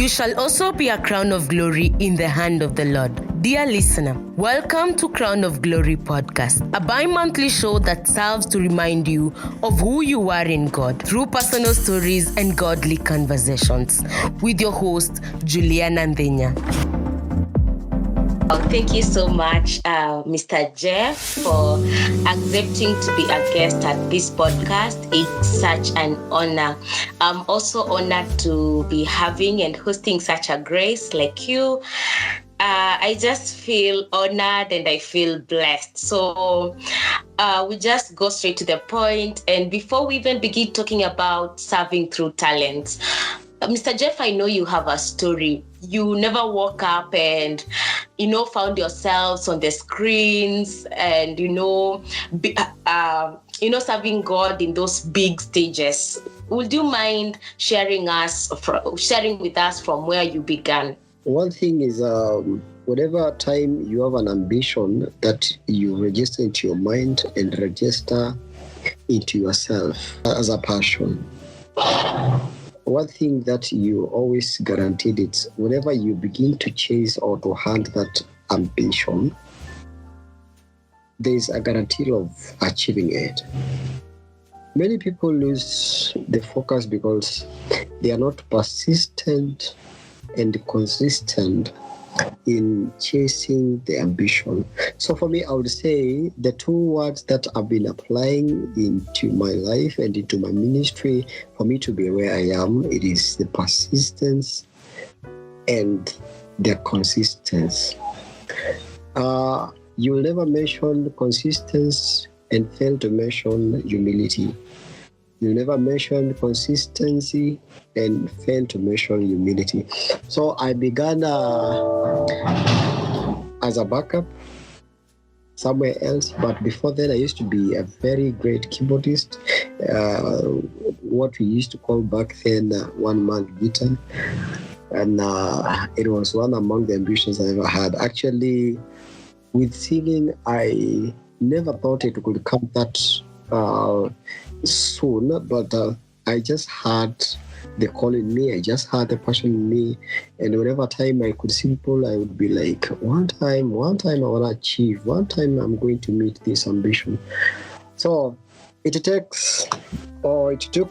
you shall also be a crown of glory in the hand of the Lord. Dear listener, welcome to Crown of Glory podcast, a bi-monthly show that serves to remind you of who you are in God through personal stories and godly conversations. With your host, Juliana Ndenya. Thank you so much, Mr. Geff, for accepting to be a guest at this podcast. It's such an honor. I'm also honored to be having and hosting such a grace like you. I just feel honored and I feel blessed. So we just go straight to the point. And before we even begin talking about serving through talents, Mr. Geff, I know you have a story. You never woke up and, found yourselves on the screens and, serving God in those big stages. Would you mind sharing with us from where you began? One thing is, whatever time you have an ambition that you register into your mind and register into yourself as a passion. One thing that you always guaranteed is whenever you begin to chase or to hunt that ambition, there is a guarantee of achieving it. Many people lose the focus because they are not persistent and consistent in chasing the ambition. So for me, I would say the two words that I've been applying into my life and into my ministry for me to be where I am, it is the persistence and the consistency. You will never mention consistency and fail to mention humility. You never mention consistency and fail to mention humility. So I began as a backup somewhere else, but before then I used to be a very great keyboardist, what we used to call back then one-man guitar. And it was one among the ambitions I ever had. Actually, with singing, I never thought it could come that soon, but I just had the call in me. I just had the passion in me, and whenever time I could sing people, I would be like, one time I want to achieve. One time I'm going to meet this ambition. So it took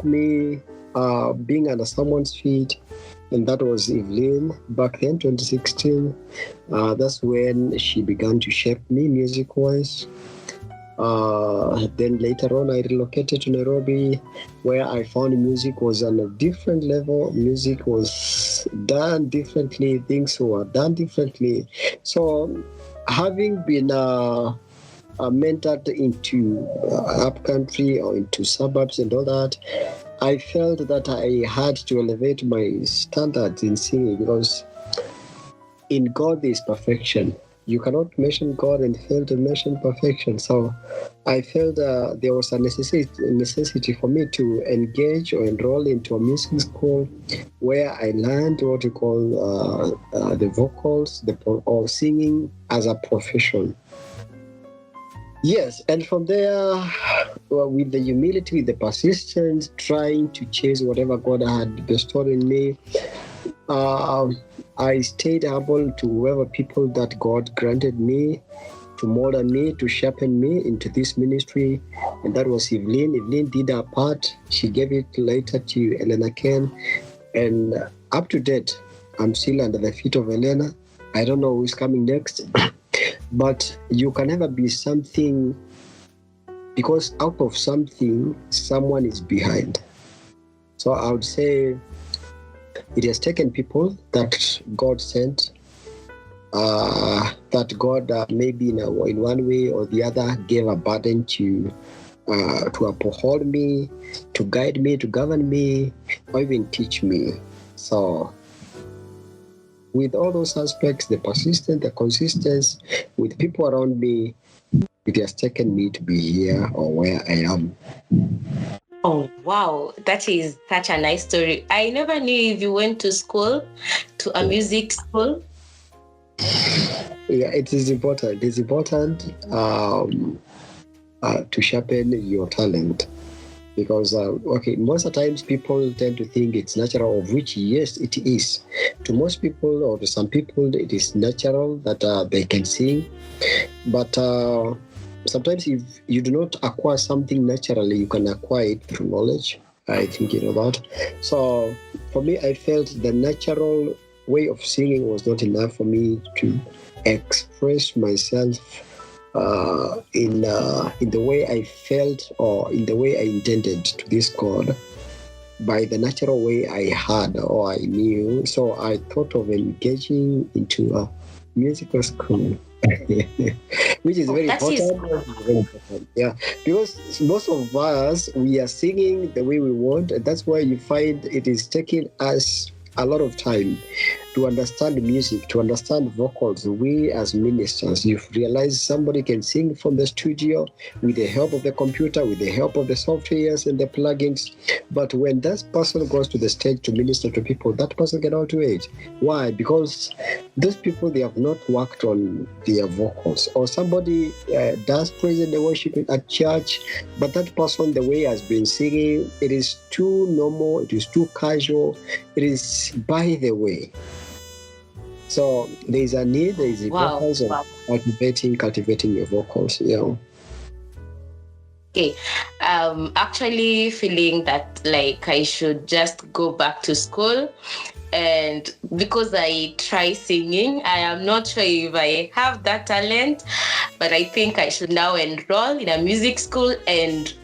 me being under someone's feet, and that was Evelyn back then, 2016. That's when she began to shape me music-wise. Then later on, I relocated to Nairobi, where I found music was on a different level. Music was done differently. Things were done differently. So, having been mentored into upcountry or into suburbs and all that, I felt that I had to elevate my standards in singing, because in God there is perfection. You cannot mention God and fail to mention perfection. So I felt there was a necessity for me to engage or enroll into a music school where I learned what we call the vocals, or singing as a profession. Yes, and from there, with the humility, with the persistence, trying to chase whatever God had bestowed in me, I stayed humble to whoever people that God granted me to mold me, to sharpen me into this ministry. And that was Evelyn. Evelyn did her part. She gave it later to Elena Ken. And up to date, I'm still under the feet of Elena. I don't know who's coming next. But you can never be something, because out of something, someone is behind. So I would say it has taken people that God sent, that God maybe in one way or the other gave a burden to uphold me, to guide me, to govern me, or even teach me. So with all those aspects, the persistence, the consistency, with people around me, it has taken me to be here or where I am. Oh, wow. That is such a nice story. I never knew if you went to school, to a music school. Yeah, it is important. It's important to sharpen your talent. because most of the times people tend to think it's natural, of which yes it is. To most people or to some people it is natural that they can sing, but sometimes if you do not acquire something naturally, you can acquire it through knowledge. I think you know that. So for me, I felt the natural way of singing was not enough for me to express myself in the way I felt or in the way I intended to this God by the natural way I had or I knew. So I thought of engaging into a musical school. Which is very That is important. good. Very important. Yeah, because most of us we are singing the way we want, and that's why you find it is taking us a lot of time to understand music, to understand vocals. We as ministers, you've realized somebody can sing from the studio with the help of the computer, with the help of the softwares and the plugins. But when that person goes to the stage to minister to people, that person cannot do it. Why? Because those people, they have not worked on their vocals. Or somebody does praise and worship at church, but that person, the way he has been singing, it is too normal, it is too casual, it is by the way. So there is a need, there is a purpose of cultivating your vocals. Yeah. Okay. Actually feeling that like I should just go back to school, and because I try singing, I am not sure if I have that talent, but I think I should now enroll in a music school and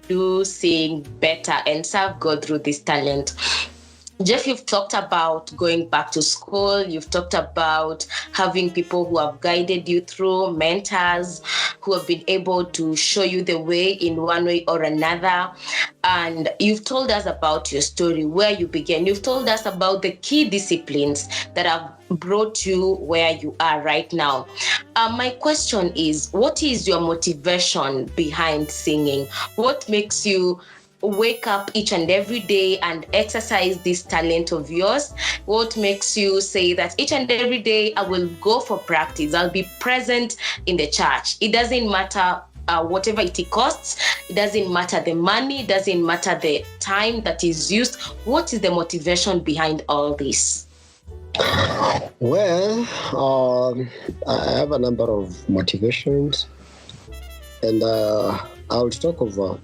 do sing better and serve God through this talent. Geff, you've talked about going back to school. You've talked about having people who have guided you through, mentors who have been able to show you the way in one way or another. And you've told us about your story, where you began. You've told us about the key disciplines that have brought you where you are right now. My question is, what is your motivation behind singing? What makes you wake up each and every day and exercise this talent of yours? What makes you say that each and every day I will go for practice, I'll be present in the church? It doesn't matter whatever it costs, it doesn't matter the money, it doesn't matter the time that is used. What is the motivation behind all this? Well, I have a number of motivations, and I'll talk of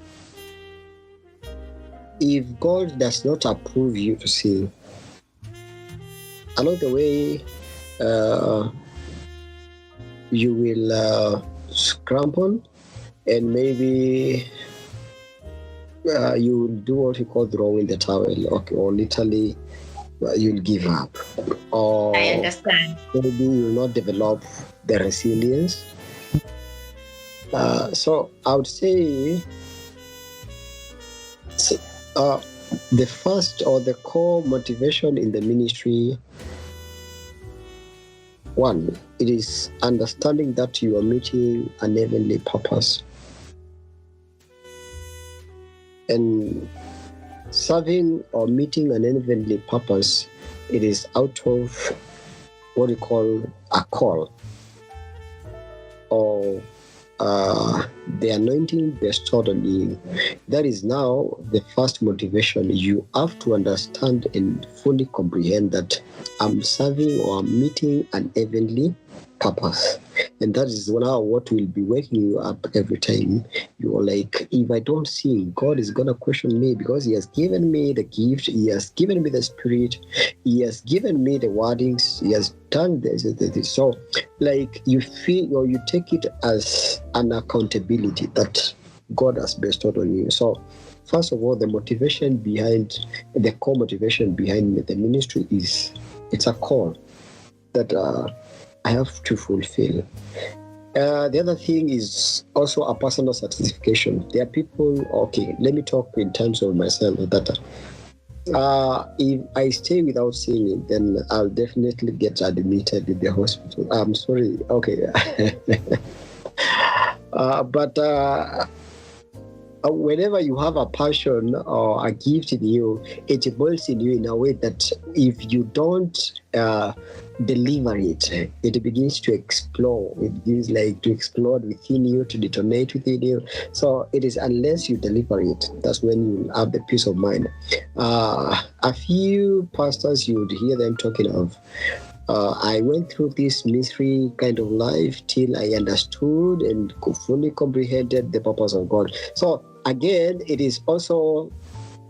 if God does not approve you to sing, along the way, you will scramble, and maybe you will do what you call throwing in the towel, or literally you'll give up, or I understand. maybe you will not develop the resilience. So I would say the first or the core motivation in the ministry, one, it is understanding that you are meeting an heavenly purpose. And serving or meeting an heavenly purpose, it is out of what we call a call, or the anointing bestowed on you. That is now the first motivation. You have to understand and fully comprehend that I'm serving or I'm meeting an heavenly purpose. And that is now what will be waking you up every time. You're like, if I don't sing, God is going to question me, because He has given me the gift, He has given me the Spirit, He has given me the wordings, He has done this. So, like, you feel or you take it as an accountability that God has bestowed on you. So, first of all, the core motivation behind the ministry is it's a call that I have to fulfill. The other thing is also a personal satisfaction. There are people, okay, let me talk in terms of myself, that if I stay without singing, then I'll definitely get admitted in the hospital. I'm sorry, okay. But whenever you have a passion or a gift in you, it boils in you in a way that if you don't deliver it, it begins to explode. It begins like to explode within you, to detonate within you. So it is unless you deliver it, that's when you have the peace of mind. A few pastors, you would hear them talking of, I went through this mystery kind of life till I understood and fully comprehended the purpose of God. So again, it is also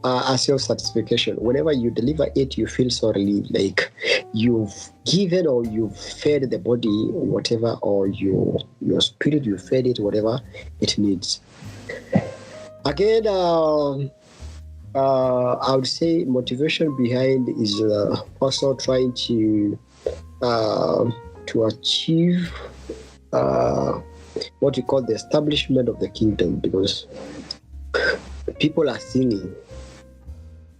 a self-satisfaction. Whenever you deliver it, you feel so relieved, like you've given or you've fed the body whatever, or your spirit, you fed it whatever it needs. Again, I would say motivation behind is also trying to achieve what we call the establishment of the kingdom, because people are singing.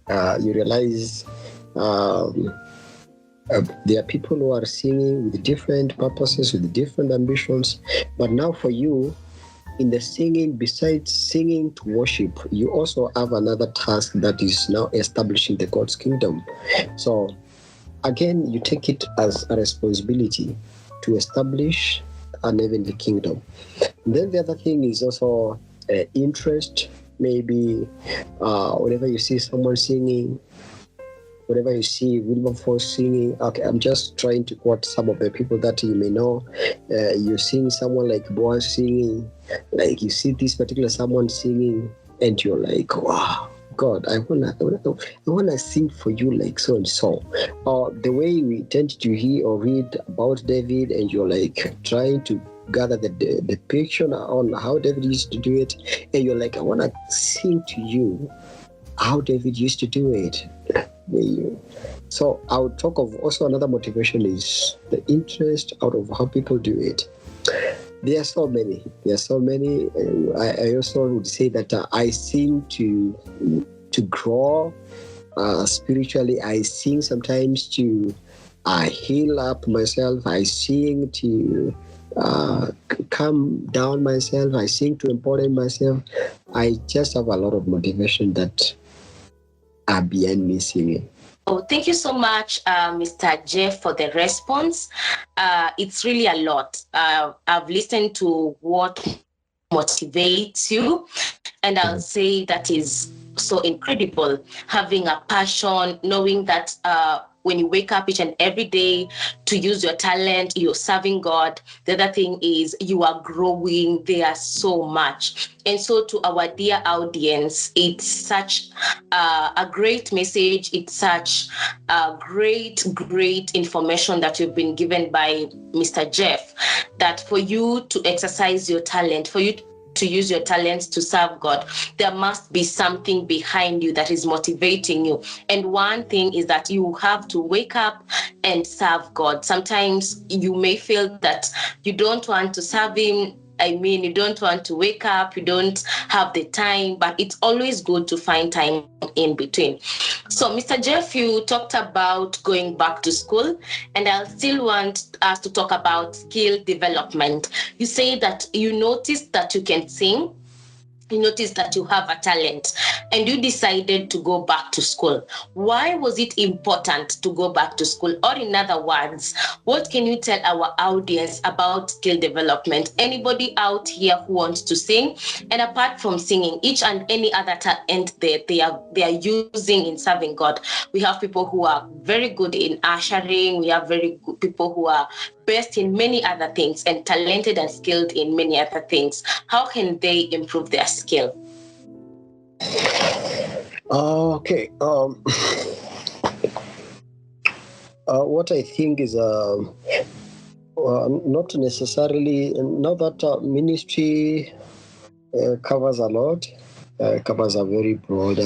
You realize there are people who are singing with different purposes, with different ambitions, but now for you, in the singing, besides singing to worship, you also have another task that is now establishing the God's kingdom. So again, you take it as a responsibility to establish an heavenly kingdom. And then the other thing is also interest. Maybe whenever you see someone singing, whenever you see Wilberforce singing, okay, I'm just trying to quote some of the people that you may know. You're seeing someone like Boaz singing, like you see this particular someone singing, and you're like, wow, God, I wanna sing for you like so and so. Or the way we tend to hear or read about David, and you're like trying to gather the picture on how David used to do it, and you're like, I wanna sing to you how David used to do it. So I would talk of also another motivation is the interest out of how people do it. There are so many. I also would say that I sing to grow spiritually. I sing sometimes to heal up myself. I sing to calm down myself. I sing to empower myself. I just have a lot of motivation that are behind me singing. Oh, thank you so much, Mr. Geff, for the response. It's really a lot. I've listened to what motivates you, and I'll say that is so incredible. Having a passion, knowing that when you wake up each and every day to use your talent, you're serving God. The other thing is you are growing there so much. And so to our dear audience, it's such a great message. It's such great information that you've been given by Mr. Geff, that for you to exercise your talent, for you to use your talents to serve God, there must be something behind you that is motivating you. And one thing is that you have to wake up and serve God. Sometimes you may feel that you don't want to serve Him. You don't want to wake up, you don't have the time, but it's always good to find time in between. So, Mr. Geff, you talked about going back to school, and I still want us to talk about skill development. You say that you noticed that you can sing, you noticed that you have a talent, and you decided to go back to school. Why was it important to go back to school? Or in other words, what can you tell our audience about skill development? Anybody out here who wants to sing, and apart from singing, each and any other talent they are using in serving God. We have people who are very good in ushering. We have very good people who are best in many other things and talented and skilled in many other things. How can they improve their skill? Okay. What I think is not necessarily, now that ministry covers a lot, covers a very broad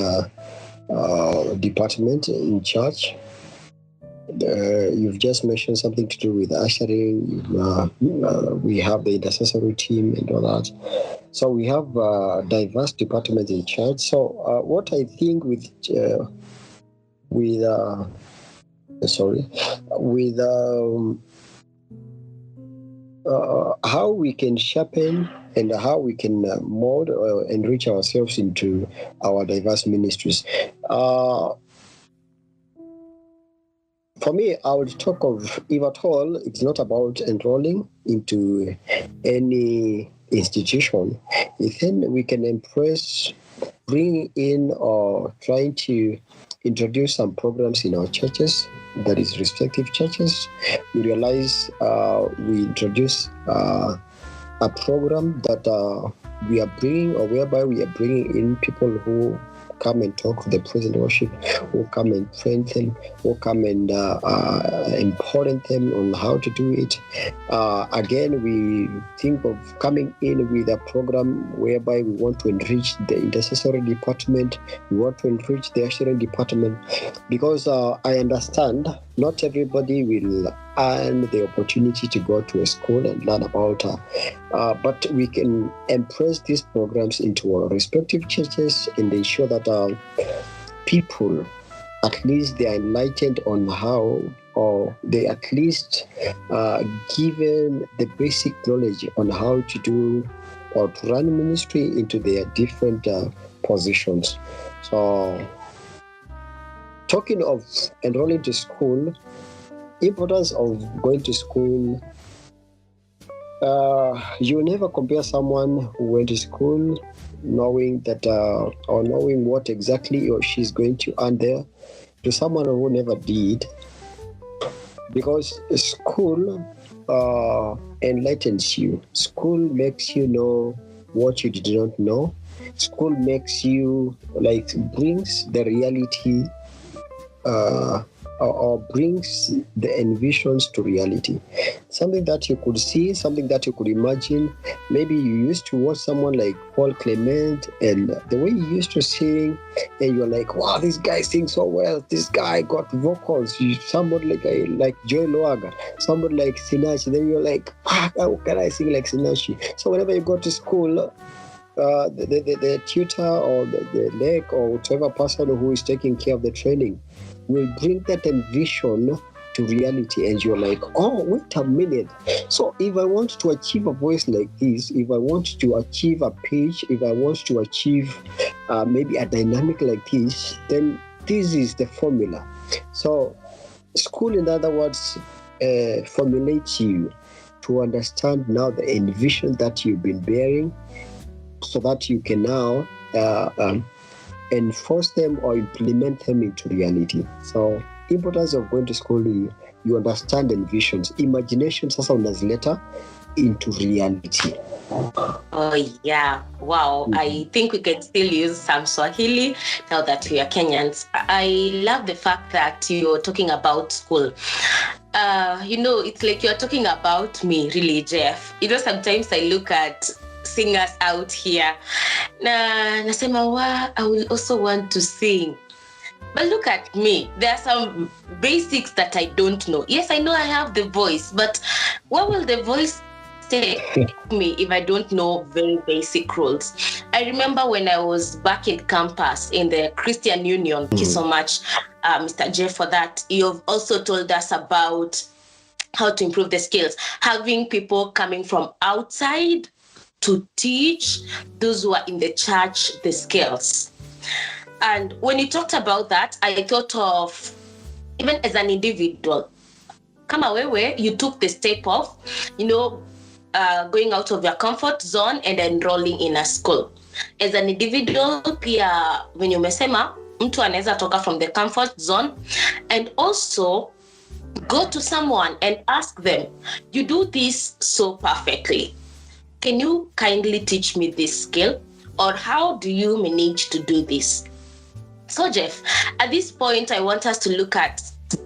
department in church. You've just mentioned something to do with ushering. We have the intercessory team and all that. So we have diverse departments in church. So what I think with the, how we can sharpen and how we can mold or enrich ourselves into our diverse ministries. For me, I would talk of, if at all, it's not about enrolling into any institution. Then we can embrace bringing in or trying to introduce some programs in our churches, that is, respective churches. We realize we introduce a program that we are bringing, or whereby we are bringing in people who come and talk to the praise and worship, who come and train them, who come and empower them on how to do it. Again, we think of coming in with a program whereby we want to enrich the intercessory department, we want to enrich the ushering department, because I understand not everybody will earn the opportunity to go to a school and learn about but we can embrace these programs into our respective churches and ensure that people, at least they are enlightened on how, or they at least given the basic knowledge on how to do or to run ministry into their different positions. So, talking of enrolling to school, importance of going to school, you never compare someone who went to school knowing that or knowing what exactly he or she is going to earn there to someone who never did, because school enlightens you. School makes you know what you did not know. School makes you, like, brings the reality or brings the envisions to reality. Something that you could see, something that you could imagine. Maybe you used to watch someone like Paul Clement, and the way he used to sing, and you're like, wow, this guy sings so well. This guy got vocals. Somebody like Joy Loaga, somebody like Sinachi. Then you're like, how can I sing like Sinachi? So whenever you go to school, the tutor or the leg or whichever person who is taking care of the training will bring that envision to reality, and you're like, oh, wait a minute. So if I want to achieve a voice like this, if I want to achieve a pitch, if I want to achieve maybe a dynamic like this, then this is the formula. So school, in other words, formulates you to understand now the envision that you've been bearing, so that you can now enforce them or implement them into reality. So, importance of going to school, you understand envisions, imaginations sasa unazileta into reality. Oh yeah, wow. I think we can still use some Swahili now that we are Kenyans. I love the fact that you're talking about school. It's like you're talking about me, really, Geff. Sometimes I look at singers out here. Nasema, I will also want to sing. But look at me. There are some basics that I don't know. Yes, I know I have the voice, but what will the voice take me if I don't know very basic rules? I remember when I was back in campus in the Christian Union. Thank you so much, Mr. Geff, for that. You've also told us about how to improve the skills. Having people coming from outside to teach those who are in the church the skills. And when you talked about that, I thought of, even as an individual, kama wewe, you took the step of, going out of your comfort zone and enrolling in a school. As an individual, pia when you umesema, mtu anaweza toka from the comfort zone and also go to someone and ask them, you do this so perfectly. Can you kindly teach me this skill? Or how do you manage to do this? So, Geff, at this point, I want us to look at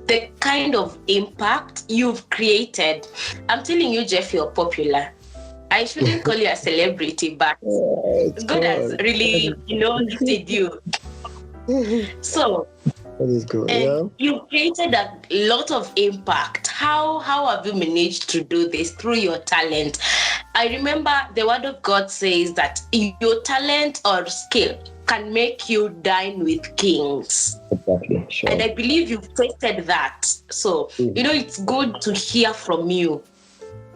the kind of impact you've created. I'm telling you, Geff, you're popular. I shouldn't call you a celebrity, but God has really, lifted you. So, that is good. Yeah. You've created a lot of impact. How have you managed to do this? Through your talent. I remember the word of God says that your talent or skill can make you dine with kings. Exactly. Sure. And I believe you've tasted that. So, it's good to hear from you.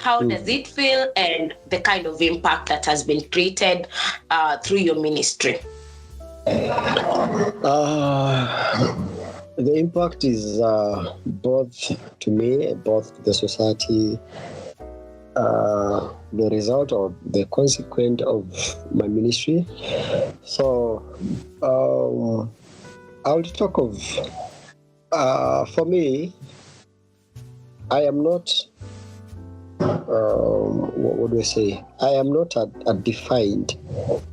How does it feel, and the kind of impact that has been created through your ministry? The impact is both to me, both to the society, the result or the consequence of my ministry. So I would talk of, for me, I am not, what do I say? I am not a defined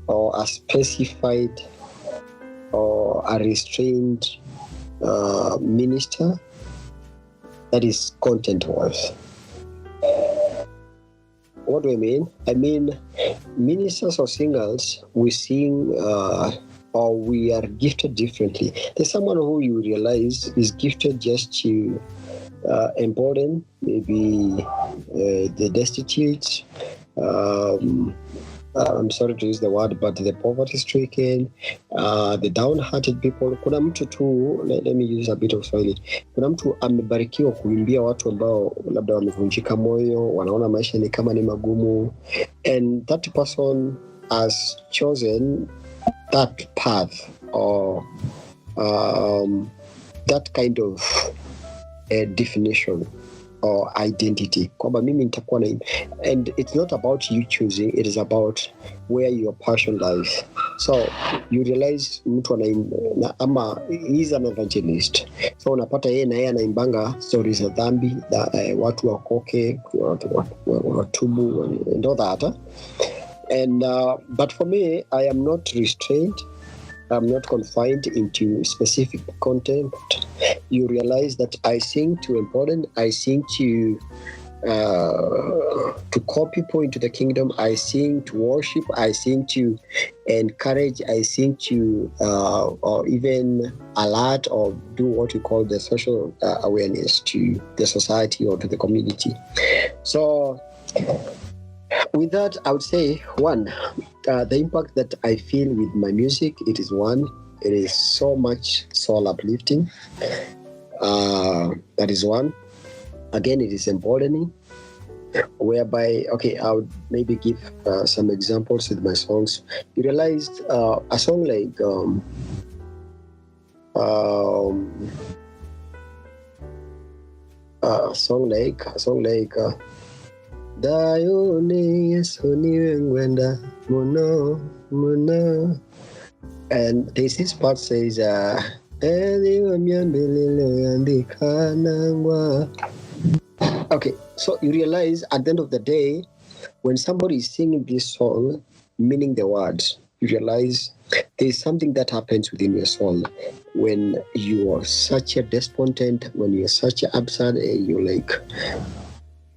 or a specified or a restrained minister that is content-wise. What do I mean? I mean, ministers or singers, we sing or we are gifted differently. There's someone who you realize is gifted just to embolden maybe the destitute, I'm sorry to use the word, but the poverty-stricken, the downhearted people. Kuna mtu tu, let me use a bit of Swahili. Kuna mtu amebarikiwa kuimbia watu ambao labda wamevunjika moyo, wanaona maisha ni kama ni magumu, and that person has chosen that path or that kind of definition or identity. Kwamba mimi nitakuwa na, and it's not about you choosing, it is about where your passion lies. So you realize mtu ama he's an evangelist, so unapata yeye na yeye anaimbanga stories za dhambi, watu wakoke, watubu and all that. And but for me, I am not restrained. I'm not confined into specific content. You realize that I sing to empower, I sing to call people into the kingdom, I sing to worship, I sing to encourage, I sing to or even alert or do what we call the social awareness to the society or to the community. So with that, I would say, one, the impact that I feel with my music, it is one, it is so much soul uplifting. That is one. Again, it is emboldening, whereby, okay, I would maybe give some examples with my songs. You realized a song like, Dayoni Yesoni Wengwenda Muno Muno, and there's this part says okay, so you realize at the end of the day, when somebody is singing this song, meaning the words, you realize there's something that happens within your soul when you are such a despondent, when you're such an absurd, you're like,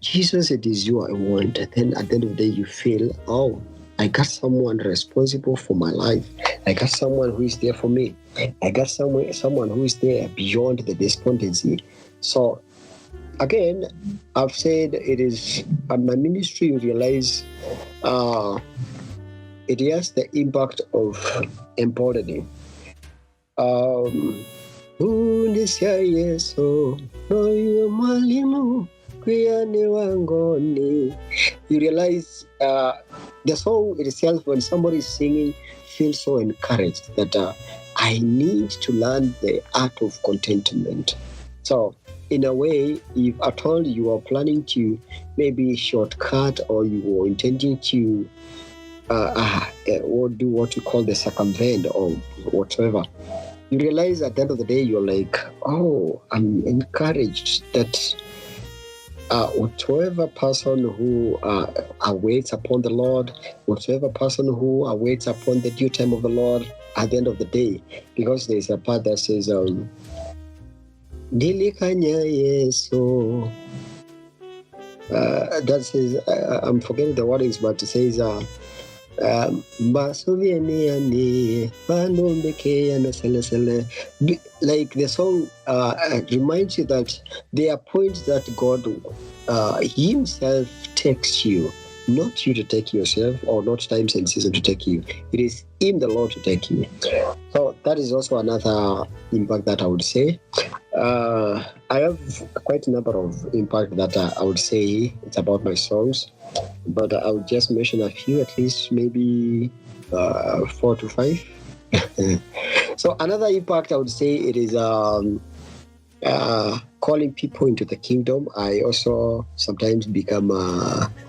Jesus, it is you I want. And then at the end of the day, you feel, oh, I got someone responsible for my life. I got someone who is there for me. I got someone who is there beyond the despondency. So again, I've said it is my ministry. You realize it has the impact of empowering. You realize the song itself, when somebody is singing, feels so encouraged that I need to learn the art of contentment. So in a way, if at all you are planning to maybe shortcut or you are intending to or do what you call the circumvent or whatever, you realize at the end of the day, you're like, oh, I'm encouraged that whatever person who awaits upon the Lord, whatever person who awaits upon the due time of the Lord, at the end of the day, because there's a part that says, Dilikanya Yeso. That says, I'm forgetting the wordings, but it says, like the song reminds you that there are points that God himself takes you, not you to take yourself, or not times and season to take you. It is him, the Lord, to take you. So that is also another impact that I would say. I have quite a number of impact that I would say it's about my songs, but I would just mention a few, at least maybe 4 to 5. So another impact I would say it is calling people into the kingdom. I also sometimes become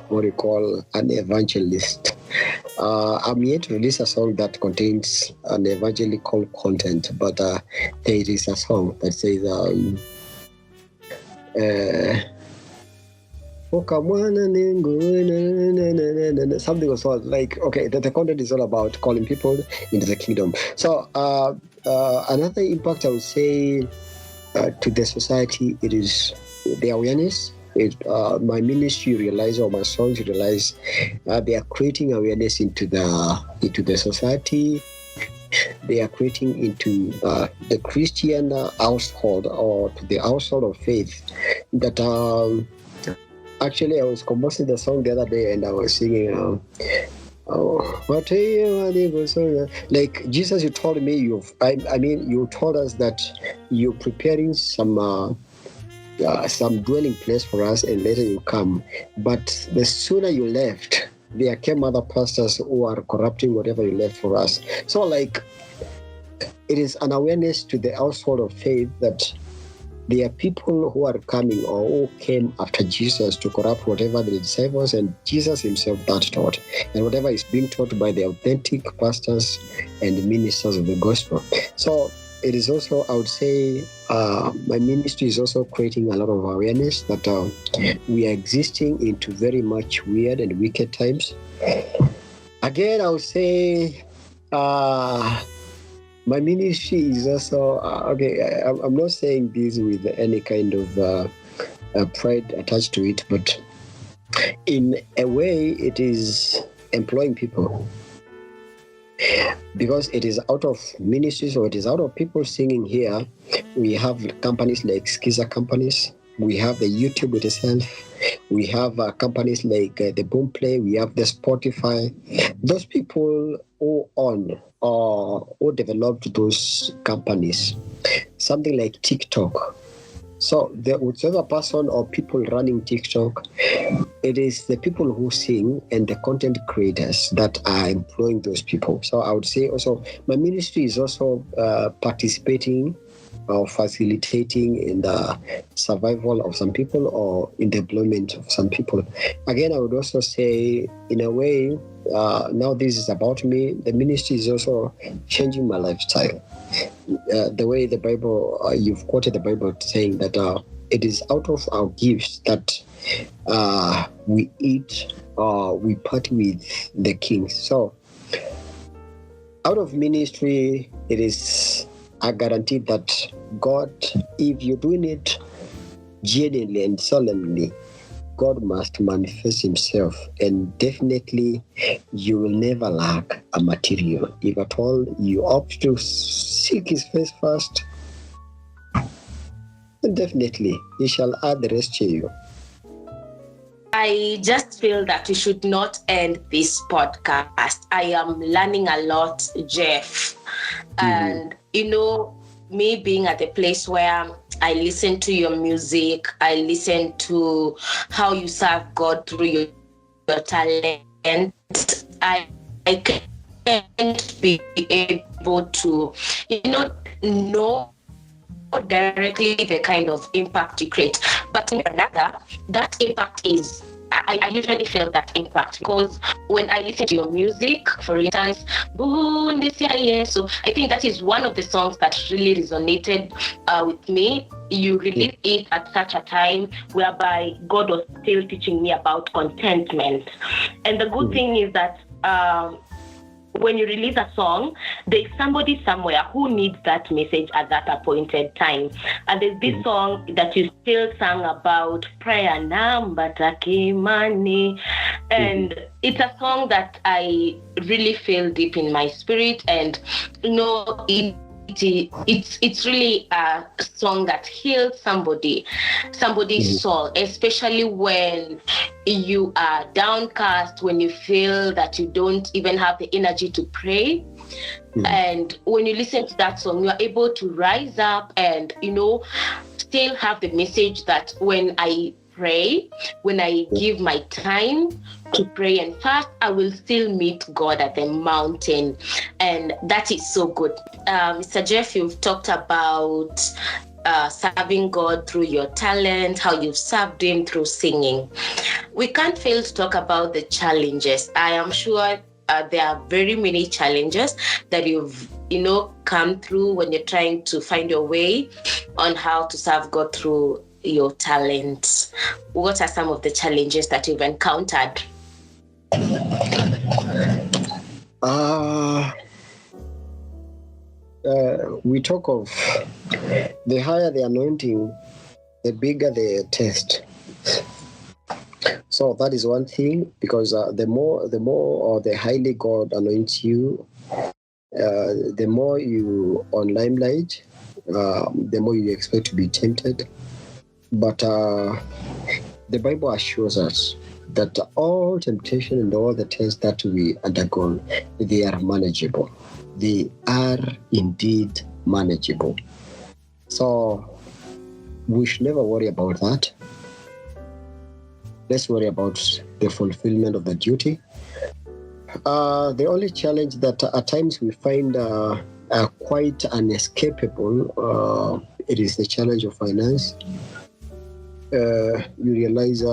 what you call an evangelist. I'm yet to release a song that contains an evangelical content, but there is a song that says something was like, okay, the content is all about calling people into the kingdom. So another impact I would say to the society, it is the awareness. My ministry realize, or my songs realize, they are creating awareness into the society. They are creating into the Christian household, or to the household of faith. That actually, I was composing the song the other day, and I was singing. Like Jesus, you told me you told us that you're preparing some dwelling place for us, and later you come. But the sooner you left, there came other pastors who are corrupting whatever you left for us. So, like, it is an awareness to the household of faith that there are people who are coming, or who came after Jesus, to corrupt whatever the disciples and Jesus himself that taught, and whatever is being taught by the authentic pastors and ministers of the gospel. So it is also, I would say, my ministry is also creating a lot of awareness that we are existing into very much weird and wicked times. Again, I would say my ministry is also, okay, I'm not saying this with any kind of pride attached to it, but in a way, it is employing people. Because it is out of ministries, or it is out of people singing here. We have companies like Skiza companies. We have the YouTube itself. We have companies like the Boomplay. We have the Spotify. Those people who own or who developed those companies. Something like TikTok. So whichever person or people running TikTok, it is the people who sing and the content creators that are employing those people. So I would say also my ministry is also participating or facilitating in the survival of some people, or in the employment of some people. Again, I would also say, in a way, now this is about me. The ministry is also changing my lifestyle. The way the Bible, you've quoted the Bible saying that it is out of our gifts that we eat, or we party with the King. So out of ministry, it is a guarantee that God, if you're doing it genuinely and solemnly, God must manifest himself, and definitely you will never lack a material. If at all you opt to seek his face first, then definitely he shall add the rest to you. I just feel that we should not end this podcast. I am learning a lot, Geff. And, me being at a place where I listen to your music, I listen to how you serve God through your talent. I can't be able to, know directly the kind of impact you create. But rather, that impact is, I usually feel that impact because when I listen to your music, for instance, so I think that is one of the songs that really resonated with me. You released it at such a time whereby God was still teaching me about contentment. And the good thing is that when you release a song, there's somebody somewhere who needs that message at that appointed time. And there's this song that you still sang about prayer number money. And it's a song that I really feel deep in my spirit. And it's really a song that heals somebody's soul, especially when you are downcast, when you feel that you don't even have the energy to pray. And when you listen to that song, you are able to rise up and, still have the message that when I pray, when I give my time to pray and fast, I will still meet God at the mountain. And that is so good. Mr. Geff, you've talked about serving God through your talent, how you've served Him through singing. We can't fail to talk about the challenges. I am sure there are very many challenges that you've come through when you're trying to find your way on how to serve God through your talents. What are some of the challenges that you've encountered? We talk of the higher the anointing, the bigger the test. So that is one thing, because the more or the highly God anoints you, the more you on limelight, the more you expect to be tempted. But the Bible assures us that all temptation and all the tests that we undergo, they are manageable. They are indeed manageable. So we should never worry about that. Let's worry about the fulfillment of the duty. The only challenge that at times we find quite unescapable, it is the challenge of finance. You realize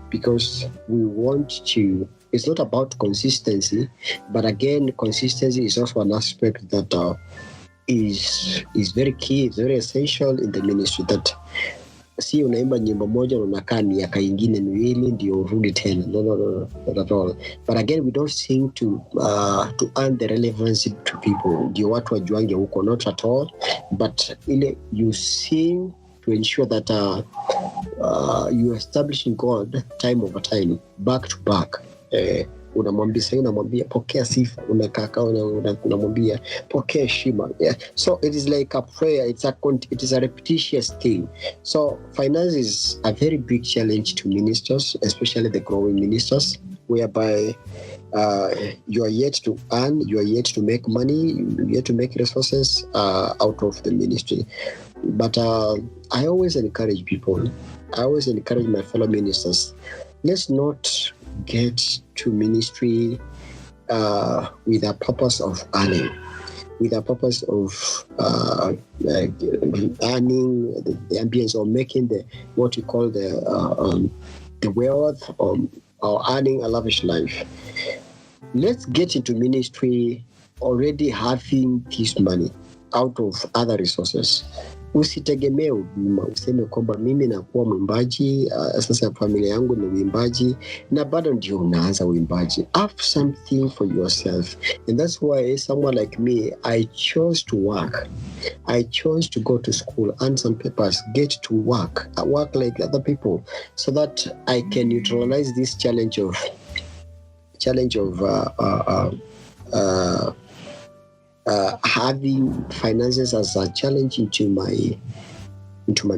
because we want to, it's not about consistency, but again, consistency is also an aspect that is very key, it's very essential in the ministry, that si unaimba nyimbo moja na unakaa miaka ingine miwili ndio urudi tena. No, not at all. But again, we don't sing to earn the relevancy to people, ndio watu wajuange huko, not at all. But you sing to ensure that you establishing God time over time, back to back. Unamwambia pokea sifa, unamwambia pokea heshima. So it is like a prayer, it is a repetitious thing. So finance is a very big challenge to ministers, especially the growing ministers, whereby you are yet to earn, you are yet to make money, you are yet to make resources out of the ministry. But I always encourage people, I always encourage my fellow ministers, let's not get to ministry with a purpose of earning, with a purpose of earning the ambience, or making what you call the wealth, or earning a lavish life. Let's get into ministry already having this money out of other resources. Usitegemee huduma, useme kwamba mimi nakuwa mwimbaji, sasa familia yangu ni uimbaji, na bado ndio unaanza uimbaji. Have something for yourself. And that's why someone like me, I chose to work. I chose to go to school, earn some papers, get to work. I work like other people, so that I can neutralize this challenge of having finances as a challenge into my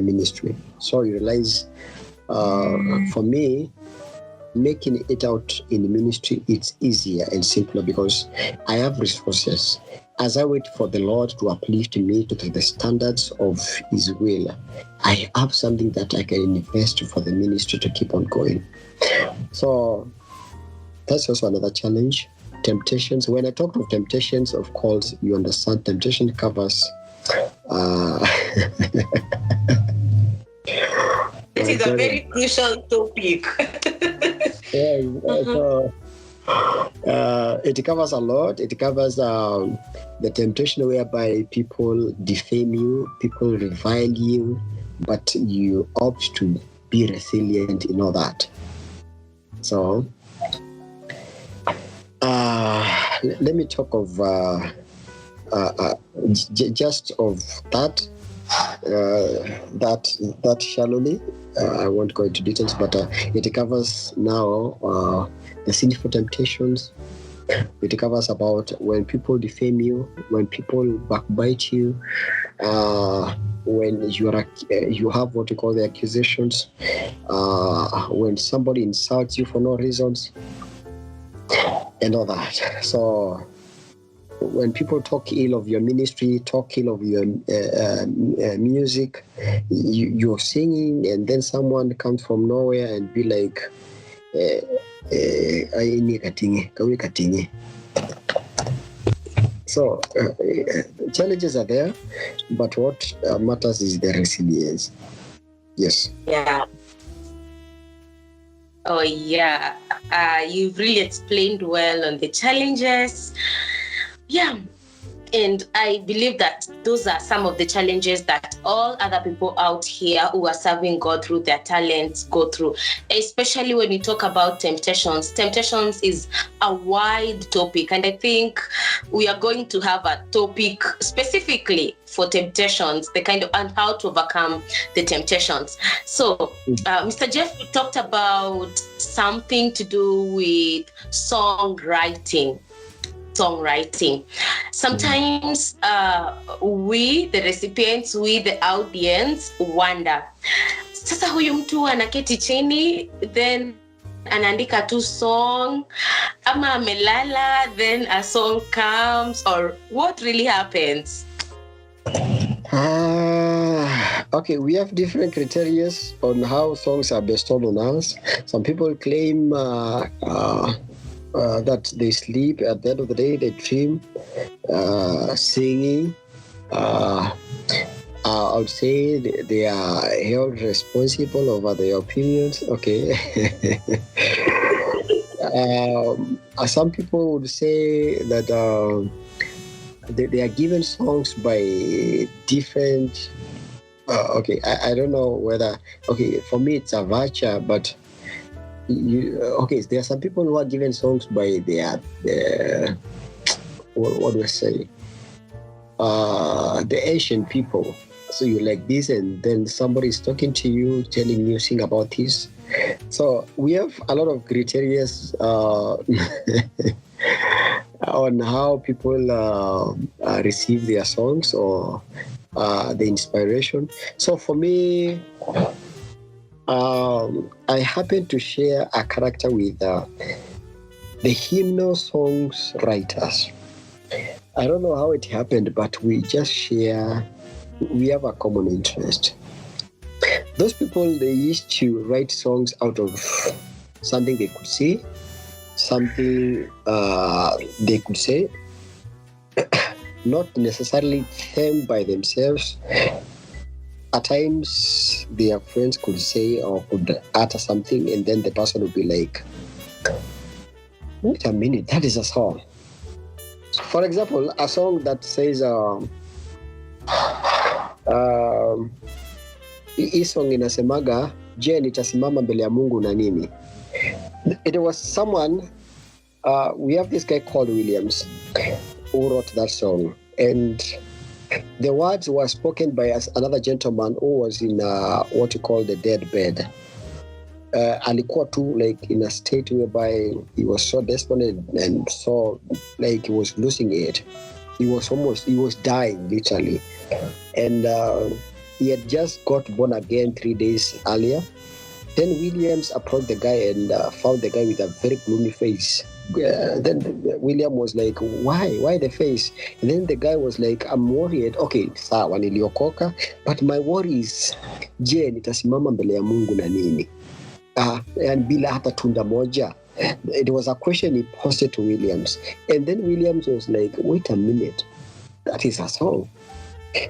ministry. So you realize, for me, making it out in the ministry, it's easier and simpler because I have resources. As I wait for the Lord to uplift me to the standards of His will, I have something that I can invest for the ministry to keep on going. So that's also another challenge. Temptations. When I talk of temptations, of course, you understand temptation covers. This is a very crucial topic. It covers a lot. It covers the temptation whereby people defame you, people revile you, but you opt to be resilient in all that. So, let me talk of just of that shallowly. I won't go into details, but it covers now the sinful temptations. It covers about when people defame you, when people backbite you, when you have what you call the accusations, when somebody insults you for no reasons, and all that. So when people talk ill of your ministry, talk ill of your music, you're singing, and then someone comes from nowhere and be like, so challenges are there, but what matters is the resilience. Yes. Yeah. Oh, yeah. You've really explained well on the challenges. Yeah. And I believe that those are some of the challenges that all other people out here who are serving God through their talents go through, especially when you talk about temptations. Temptations is a wide topic, and I think we are going to have a topic specifically for temptations, the kind of, and how to overcome the temptations. So, Mr. Geff, we talked about something to do with songwriting. Sometimes we, the recipients, we, the audience, wonder, sasa huyu mtu anaketi chini, then anaandika tu song, ama amelala, then a song comes, or what really happens? Okay, we have different criteria on how songs are bestowed on us. Some people claim that they sleep. At the end of the day, they dream singing. I would say they are held responsible over their opinions. Okay. Some people would say that they are given songs by different. Okay, I don't know whether. Okay, for me it's a virtue, but. There are some people who are given songs by their what do I say? The ancient people. So you like this, and then somebody is talking to you, telling you sing about this. So we have a lot of criteria on how people receive their songs or the inspiration. So for me. I happen to share a character with the hymnal songs writers. I don't know how it happened, but we just share. We have a common interest. Those people, they used to write songs out of something they could see, something they could say, not necessarily them by themselves. At times, their friends could say or could utter something, and then the person would be like, wait a minute, that is a song. For example, a song that says, hii song inasemaga, je, nitasimama mbele ya Mungu na nini? It was someone, we have this guy called Williams who wrote that song, and the words were spoken by another gentleman who was in what you call the deathbed. Alikuwa too like in a state whereby he was so desperate and so like he was losing it. He was dying literally. And he had just got born again 3 days earlier. Then Williams approached the guy and found the guy with a very gloomy face. Then William was like, why the face? And then the guy was like, I'm worried. Okay, sawa niliokoka, but my worry is, je, nitasimama mbele ya Mungu na nini? And bila hata tunda moja. It was a question he posed to Williams. And then Williams was like, wait a minute, that is a song.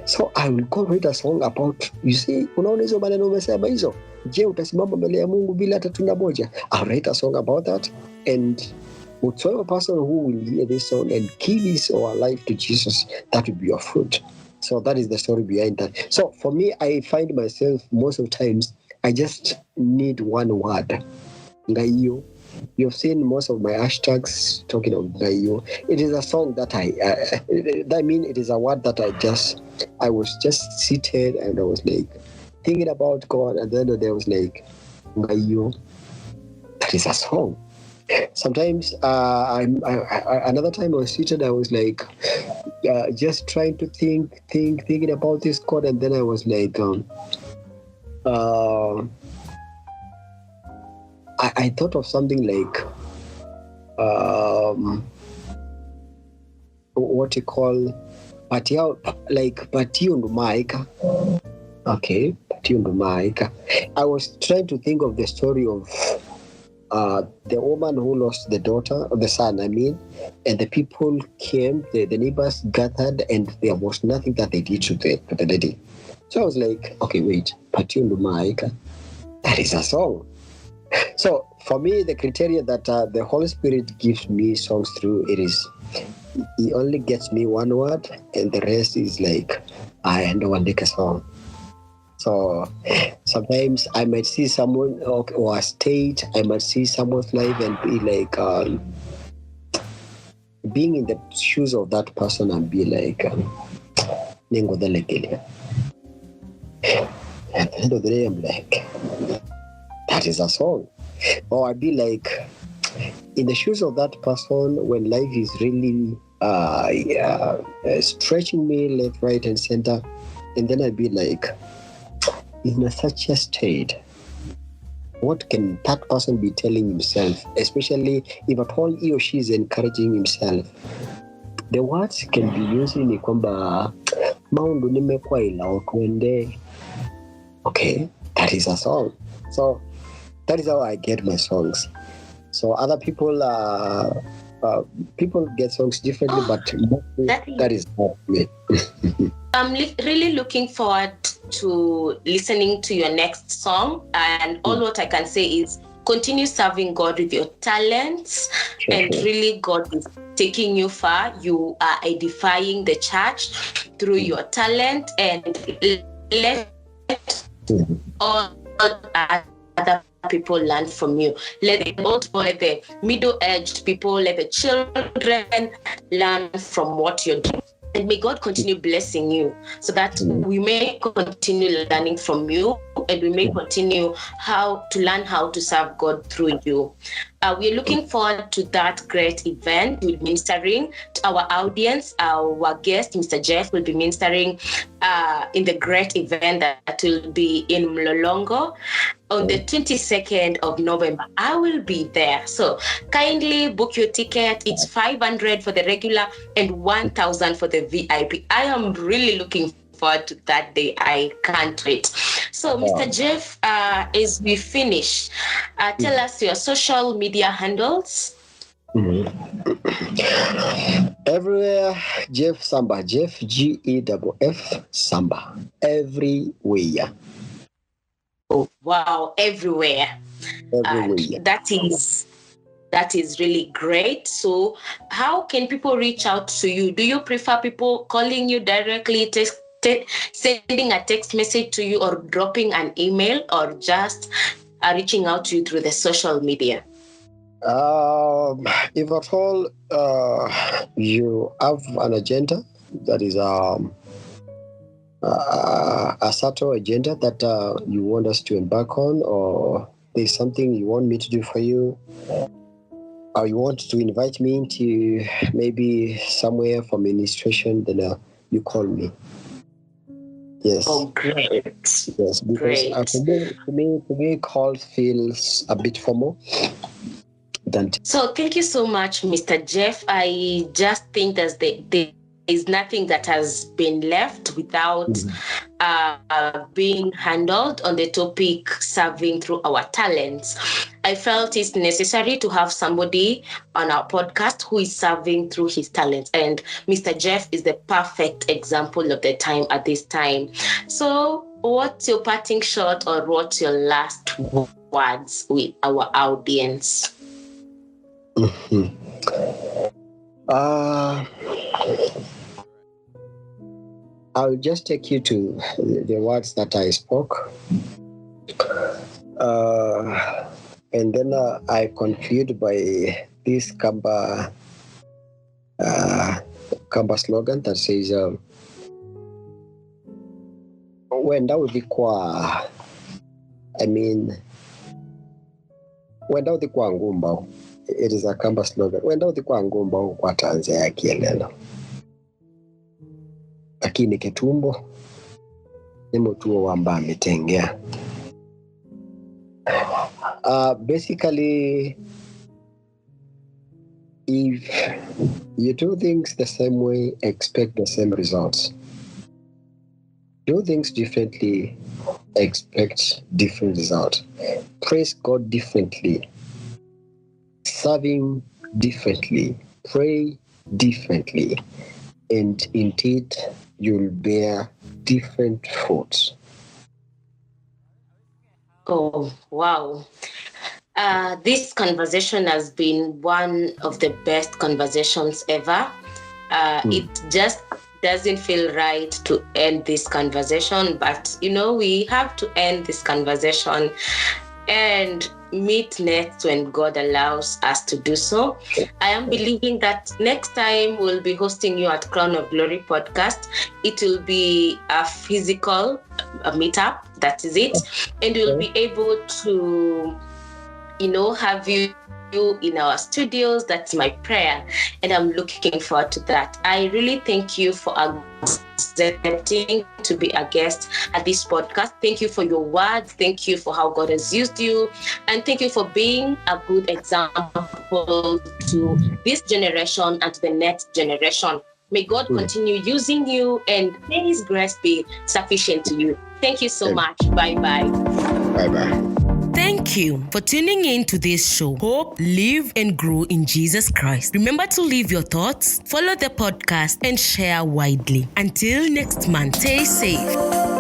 So I will go write a song about, you see, unaona hizo maneno umesema hizo? Je, utasimama mbele ya Mungu bila hata tunda moja? I'll write a song about that, and whatsoever person who will hear this song and give his or her life to Jesus, that will be your fruit. So that is the story behind that. So for me, I find myself most of the times, I just need one word. Ngaiyo. You've seen most of my hashtags talking of Ngaiyo. It is a song that it is a word that I was just seated and I was like thinking about God, and then there was like Ngaiyo. That is a song. Sometimes another time I was seated, I was like just trying to thinking about this God, and then I was like I thought of something like what you call patio, like patio Maika. Okay, patio Maika. I was trying to think of the story of the woman who lost the daughter, or the son, I mean, and the people came, the neighbors gathered, and there was nothing that they did to the lady. So I was like, okay, wait, patio Maika, that is a song. So for me, the criteria that the Holy Spirit gives me songs through, it is, he only gets me one word, and the rest is like, I don't want to make a song. So sometimes I might see someone or a state, I might see someone's life and be like, being in the shoes of that person and be like, Nengo the Legelia. At the end of the day, I'm like, that is a song. Or I'd be like, in the shoes of that person when life is really stretching me left, right, and center. And then I'd be like, in such a state, what can that person be telling himself, especially if at all he or she is encouraging himself? The words can be used in kwamba maundu nimekwaila okwende. Okay, that is a song. So that is how I get my songs. So other people people get songs differently, but that is not me. I'm really looking forward to listening to your next song, and all what I can say is continue serving God with your talents, and really God is taking you far. You are edifying the church through your talent, and let all other people learn from you. Let the old people, let the middle-aged people, let the children learn from what you're doing. And may God continue blessing you so that we may continue learning from you, and we may continue how to learn how to serve God through you. We're looking forward to that great event. We'll be ministering to our audience. Our guest, Mr. Geff, will be ministering in the great event that will be in Mlolongo on the 22nd of November. I will be there. So kindly book your ticket. It's 500 for the regular and 1,000 for the VIP. I am really looking forward to that day. I can't wait. So, Mr. Geff, as we finish, tell us your social media handles. Everywhere, Geff Samba. Geff, Geff Samba. Everywhere. Oh, wow, everywhere. Everywhere. That is really great. So how can people reach out to you? Do you prefer people calling you directly, sending a text message to you, or dropping an email, or just reaching out to you through the social media? If at all you have an agenda that is a subtle agenda that you want us to embark on, or there's something you want me to do for you, or you want to invite me into maybe somewhere for ministration, then you call me. Yes. Oh, great. Yes, because to me, call feels a bit formal. So thank you so much, Mr. Geff. I just think that there is nothing that has been left without being handled on the topic serving through our talents. I felt it's necessary to have somebody on our podcast who is serving through his talents, and Mr. Geff is the perfect example of the time at this time. So what's your parting shot, or what's your last words with our audience? I'll just take you to the words that I spoke. And then I conclude by this Kamba slogan that says, wenda uthikwa, I mean, wenda uthikwa ngumba. It is a Kamba slogan. Wenda uthikwa ngumba kwa tanze ya kielelo. Lakini ketumbo ni mutuo wamba ametengea. Basically, if You do things the same way, expect the same results. Do things differently, expect different results. Praise God differently, serve Him differently, pray differently, and indeed you'll bear different fruits. Oh, wow. This conversation has been one of the best conversations ever. It just doesn't feel right to end this conversation, but we have to end this conversation and meet next when God allows us to do so. I am believing that next time we'll be hosting you at Crown of Glory podcast. It will be a physical meetup, that is it, and we'll be able to have you in our studios. That's my prayer, and I'm looking forward to that. I really thank you for accepting to be a guest at this podcast. Thank you for your words. Thank you for how God has used you, and thank you for being a good example to this generation and to the next generation. May God continue using you, and may His grace be sufficient to you. Thank you so much. Bye-bye. Bye-bye. Thank you for tuning in to this show. Hope, live, and grow in Jesus Christ. Remember to leave your thoughts, follow the podcast, and share widely. Until next month, stay safe.